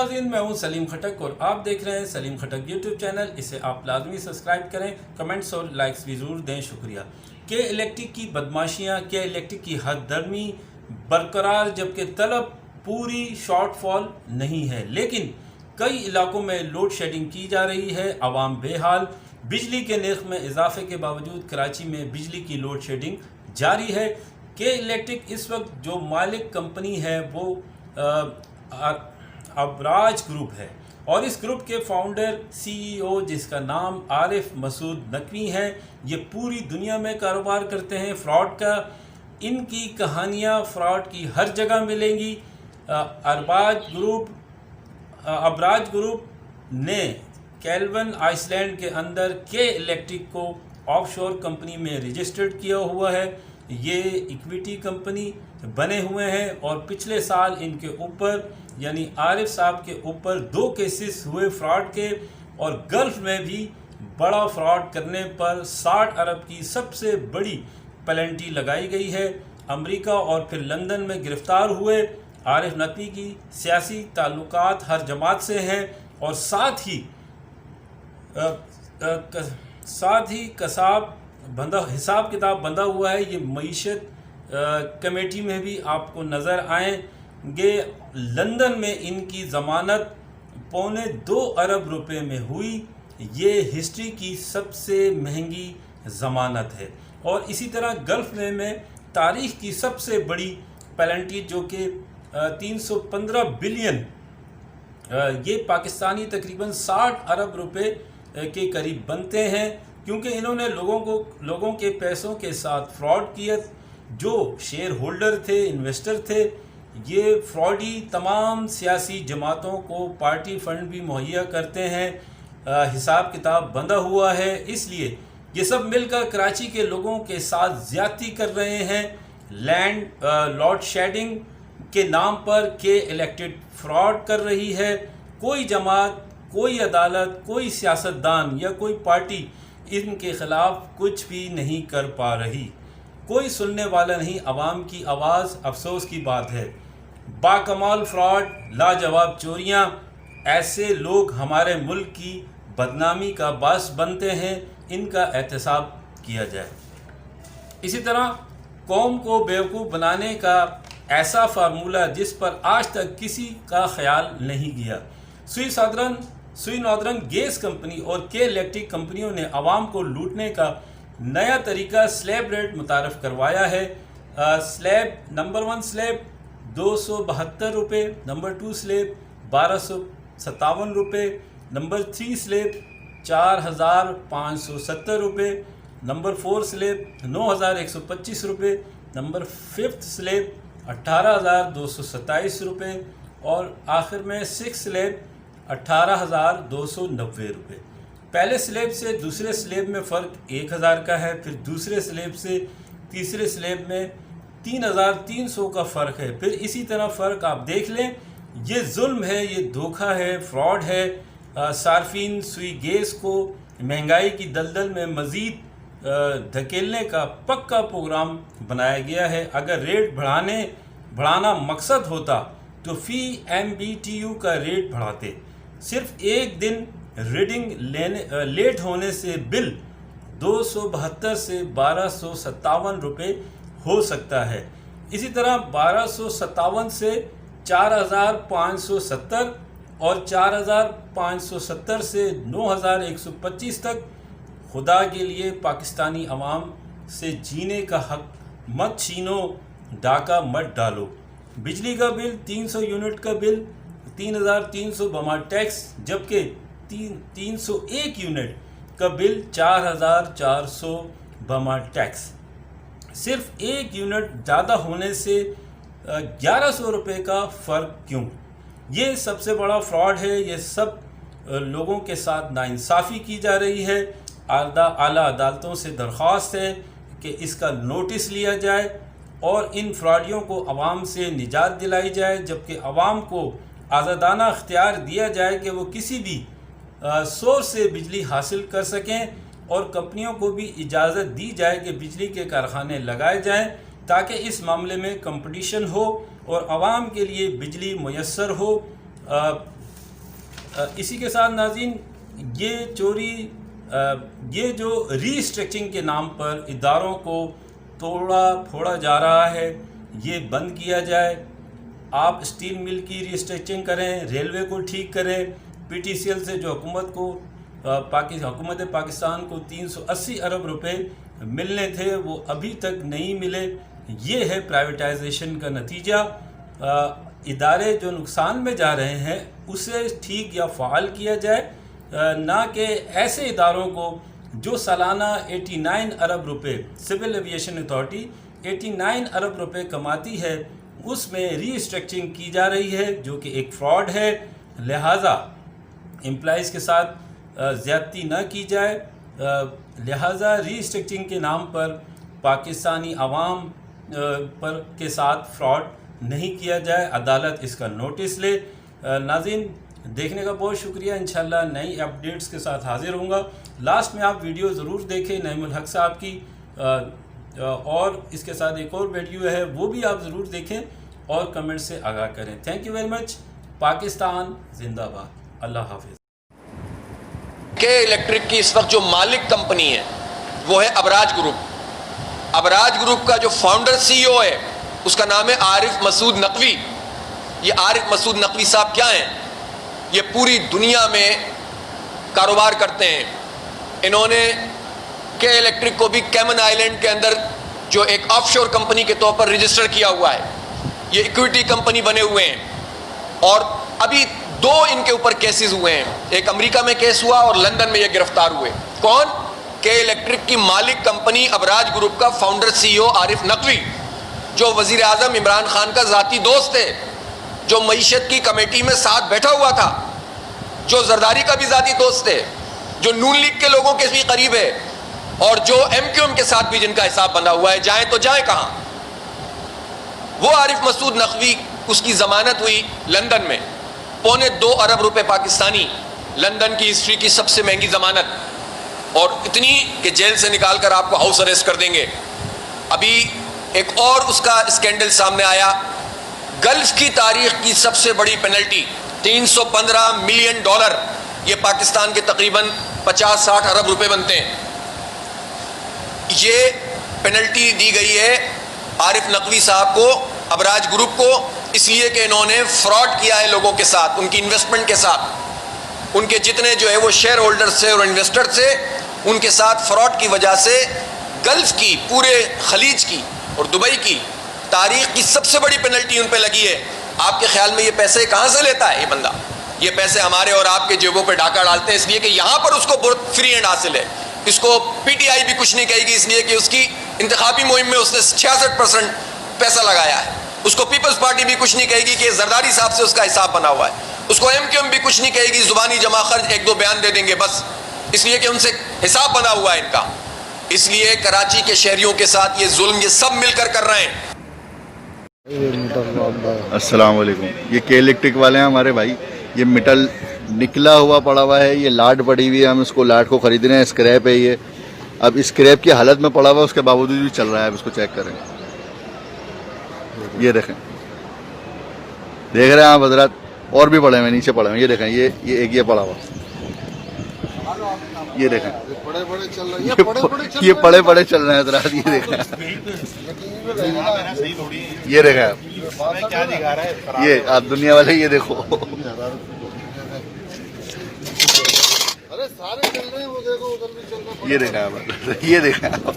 ناظرین، میں ہوں سلیم خٹک اور آپ دیکھ رہے ہیں سلیم خٹک یوٹیوب چینل. اسے آپ لازمی سبسکرائب کریں، کمنٹس اور لائکس بھی ضرور دیں. شکریہ. کہ الیکٹرک کی بدماشیاں، کہ الیکٹرک کی حد درمی برقرار جبکہ طلب پوری شارٹ فال نہیں ہے، لیکن کئی علاقوں میں لوڈ شیڈنگ کی جا رہی ہے. عوام بے حال. بجلی کے نرخ میں اضافے کے باوجود کراچی میں بجلی کی لوڈ شیڈنگ جاری ہے. کہ الیکٹرک اس وقت جو مالک کمپنی ہے وہ ابراج گروپ ہے، اور اس گروپ کے فاؤنڈر CEO جس کا نام عارف مسعود نقوی ہے، یہ پوری دنیا میں کاروبار کرتے ہیں فراڈ کا. ان کی کہانیاں فراڈ کی ہر جگہ ملیں گی. ابراج گروپ نے کیلون آئس لینڈ کے اندر کے الیکٹرک کو آف شور کمپنی میں رجسٹرڈ کیا ہوا ہے. یہ ایکویٹی کمپنی بنے ہوئے ہیں اور پچھلے سال ان کے اوپر یعنی عارف صاحب کے اوپر 2 کیسز ہوئے فراڈ کے، اور گلف میں بھی بڑا فراڈ کرنے پر 60 ارب کی سب سے بڑی پلنٹی لگائی گئی ہے. امریکہ اور پھر لندن میں گرفتار ہوئے. عارف نقوی کی سیاسی تعلقات ہر جماعت سے ہیں، اور ساتھ ہی حساب کتاب بندہ ہوا ہے. یہ معیشت کمیٹی میں بھی آپ کو نظر آئیں گے. لندن میں ان کی ضمانت 2.25 ارب روپے میں ہوئی. یہ ہسٹری کی سب سے مہنگی ضمانت ہے. اور اسی طرح گلف میں تاریخ کی سب سے بڑی پلنٹی جو کہ 315 بلین، یہ پاکستانی تقریباً 60 ارب روپے کے قریب بنتے ہیں، کیونکہ انہوں نے لوگوں کے پیسوں کے ساتھ فراڈ کیا. جو شیئر ہولڈر تھے، انویسٹر تھے، یہ فراڈی تمام سیاسی جماعتوں کو پارٹی فنڈ بھی مہیا کرتے ہیں. حساب کتاب بندہ ہوا ہے، اس لیے یہ سب مل کر کراچی کے لوگوں کے ساتھ زیادتی کر رہے ہیں. لوڈ شیڈنگ کے نام پر کہ الیکٹڈ فراڈ کر رہی ہے. کوئی جماعت، کوئی عدالت، کوئی سیاستدان یا کوئی پارٹی ان کے خلاف کچھ بھی نہیں کر پا رہی. کوئی سننے والا نہیں. عوام کی آواز افسوس کی بات ہے. باکمال فراڈ، لاجواب چوریاں، ایسے لوگ ہمارے ملک کی بدنامی کا باعث بنتے ہیں. ان کا احتساب کیا جائے. اسی طرح قوم کو بیوقوف بنانے کا ایسا فارمولہ جس پر آج تک کسی کا خیال نہیں گیا. سوئی ناردرن گیس کمپنی اور کے الیکٹرک کمپنیوں نے عوام کو لوٹنے کا نیا طریقہ سلیب ریٹ متعارف کروایا ہے. نمبر 1 سلیب 272 روپے، نمبر 2 سلیب 1257 روپے، نمبر 3 سلیب 4570 روپے، نمبر 4 سلیب 9125 روپے، نمبر 5 سلیب 18227 روپے، اور آخر میں 6 سلیب 18290 روپے. پہلے سلیب سے دوسرے سلیب میں فرق 1000 کا ہے. پھر دوسرے سلیب سے تیسرے سلیب میں 3300 کا فرق ہے. پھر اسی طرح فرق آپ دیکھ لیں. یہ ظلم ہے، یہ دھوکہ ہے، فراڈ ہے. صارفین سوئی گیس کو مہنگائی کی دلدل میں مزید دھکیلنے کا پکا پروگرام بنایا گیا ہے. اگر ریٹ بڑھانا مقصد ہوتا تو فی MBTU کا ریٹ بڑھاتے. صرف ایک دن ریڈنگ لیٹ ہونے سے بل 272 سے 1257 روپے ہو سکتا ہے. اسی طرح 1257 سے 4570 اور 4570 سے 9125 تک. خدا کے لیے پاکستانی عوام سے جینے کا حق مت چھینو، ڈاکہ مت ڈالو. بجلی کا بل 300 یونٹ کا بل 3300 بما ٹیکس، جبکہ 301 یونٹ کا بل 4400 بما ٹیکس. صرف 1 یونٹ زیادہ ہونے سے 1100 روپے کا فرق کیوں؟ یہ سب سے بڑا فراڈ ہے. یہ سب لوگوں کے ساتھ ناانصافی کی جا رہی ہے. اعلیٰ عدالتوں سے درخواست ہے کہ اس کا نوٹس لیا جائے اور ان فراڈیوں کو عوام سے نجات دلائی جائے، جبکہ عوام کو آزادانہ اختیار دیا جائے کہ وہ کسی بھی سورس سے بجلی حاصل کر سکیں، اور کمپنیوں کو بھی اجازت دی جائے کہ بجلی کے کارخانے لگائے جائیں تاکہ اس معاملے میں کمپٹیشن ہو اور عوام کے لیے بجلی میسر ہو. اسی کے ساتھ ناظرین یہ چوری یہ جو ری اسٹرکچرنگ کے نام پر اداروں کو توڑا پھوڑا جا رہا ہے یہ بند کیا جائے. آپ اسٹیل مل کی ری اسٹرکچرنگ کریں, ریلوے کو ٹھیک کریں, پی ٹی سی ایل سے جو حکومت پاکستان کو 380 ارب روپے ملنے تھے وہ ابھی تک نہیں ملے. یہ ہے پرائیویٹائزیشن کا نتیجہ. ادارے جو نقصان میں جا رہے ہیں اسے ٹھیک یا فعال کیا جائے, نہ کہ ایسے اداروں کو جو سالانہ 89 ارب روپے سول ایویشن اتھارٹی 89 ارب روپے کماتی ہے اس میں ری اسٹرکچرنگ کی جا رہی ہے جو کہ ایک فراڈ ہے. لہٰذا امپلائیز کے ساتھ زیادتی نہ کی جائے. لہٰذا ری اسٹرکچرنگ کے نام پر پاکستانی عوام پر کے ساتھ فراڈ نہیں کیا جائے. عدالت اس کا نوٹس لے. ناظرین دیکھنے کا بہت شکریہ. انشاءاللہ نئی اپڈیٹس کے ساتھ حاضر ہوں گا. لاسٹ میں آپ ویڈیو ضرور دیکھیں نعیم الحق صاحب کی, اور اس کے ساتھ ایک اور ویڈیو ہے وہ بھی آپ ضرور دیکھیں اور کمنٹ سے آگاہ کریں. Thank you very much. Pakistan زندہ باد. اللہ حافظ. کے الیکٹرک کی اس وقت جو مالک کمپنی ہے وہ ہے ابراج گروپ. ابراج گروپ کا جو فاؤنڈر سی ای او ہے اس کا نام ہے عارف مسعود نقوی. یہ عارف مسعود نقوی صاحب کیا ہیں؟ یہ پوری دنیا میں کاروبار کرتے ہیں. انہوں نے کے الیکٹرک کو بھی کیمن آئیلینڈ کے اندر جو ایک آف شور کمپنی کے طور پر رجسٹر کیا ہوا ہے. یہ ایکویٹی کمپنی بنے ہوئے ہیں اور ابھی 2 ان کے اوپر کیسز ہوئے ہیں. ایک امریکہ میں کیس ہوا اور لندن میں یہ گرفتار ہوئے. کون؟ کے الیکٹرک کی مالک کمپنی ابراج گروپ کا فاؤنڈر سی ای او عارف نقوی, جو وزیر اعظم عمران خان کا ذاتی دوست ہے, جو معیشت کی کمیٹی میں ساتھ بیٹھا ہوا تھا, جو زرداری کا بھی ذاتی دوست ہے, جو نون لیگ کے لوگوں کے بھی قریب ہے, اور جو ایم کیو ایم کے ساتھ بھی جن کا حساب بنا ہوا ہے. جائیں تو جائیں کہاں؟ وہ عارف مسعود نقوی, اس کی ضمانت ہوئی لندن میں 2.25 ارب روپے پاکستانی. لندن کی ہسٹری کی سب سے مہنگی ضمانت, اور اتنی کہ جیل سے نکال کر آپ کو ہاؤس اریسٹ کر دیں گے. ابھی ایک اور اس کا اسکینڈل سامنے آیا. گلف کی تاریخ کی سب سے بڑی پینلٹی $315 ملین, یہ پاکستان کے تقریباً 50-60 ارب روپے بنتے ہیں. یہ پینلٹی دی گئی ہے عارف نقوی صاحب کو, ابراج گروپ کو, اس لیے کہ انہوں نے فراڈ کیا ہے لوگوں کے ساتھ, ان کی انویسٹمنٹ کے ساتھ. ان کے جتنے جو ہے وہ شیئر ہولڈر سے اور انویسٹر سے, ان کے ساتھ فراڈ کی وجہ سے گلف کی, پورے خلیج کی اور دبئی کی تاریخ کی سب سے بڑی پینلٹی ان پہ لگی ہے. آپ کے خیال میں یہ پیسے کہاں سے لیتا ہے یہ بندہ؟ یہ پیسے ہمارے اور آپ کے جیبوں پہ ڈاکہ ڈالتے ہیں, اس لیے کہ یہاں پر اس کو بہت فری ہینڈ حاصل ہے. اس کو پی ٹی آئی بھی کچھ نہیں کہے گی, اس لیے کہ اس کی انتخابی مہم میں اس نے 66% پیسہ لگایا ہے. اس کو پیپلز پارٹی بھی کچھ نہیں کہے گی کہ زرداری صاحب سے اس کا حساب بنا ہوا ہے. اس کو ایم کیو ایم بھی کچھ نہیں کہے گی, زبانی جمع خرچ 1-2 بیان دے دیں گے بس, اس لیے کہ ان سے حساب بنا ہوا ہے ان کا. اس لیے کراچی کے شہریوں کے ساتھ یہ ظلم یہ سب مل کر کر رہے ہیں. السلام علیکم. یہ کے الیکٹرک والے ہیں ہمارے بھائی. یہ میٹل نکلا ہوا پڑا ہوا ہے, یہ لاٹ پڑی ہوئی ہے, ہم اس کو لاٹ کو خرید رہے ہیں. اسکریپ ہے یہ, اب اسکریپ کی حالت میں پڑا ہوا ہے, اس کے باوجود بھی چل رہا ہے. اب اس کو چیک کریں. یہ دیکھیں, دیکھ رہے ہیں آپ حضرات, اور بھی پڑے ہوئے نیچے پڑے ہوئے. یہ دیکھیں, یہ ایک یہ پڑا ہوا, یہ دیکھیں, یہ پڑے پڑے چل رہے ہیں حضرات. یہ دیکھیں, یہ دیکھیں آپ, یہ آپ دنیا والے یہ دیکھو, یہ دیکھیں آپ, یہ دیکھیں آپ.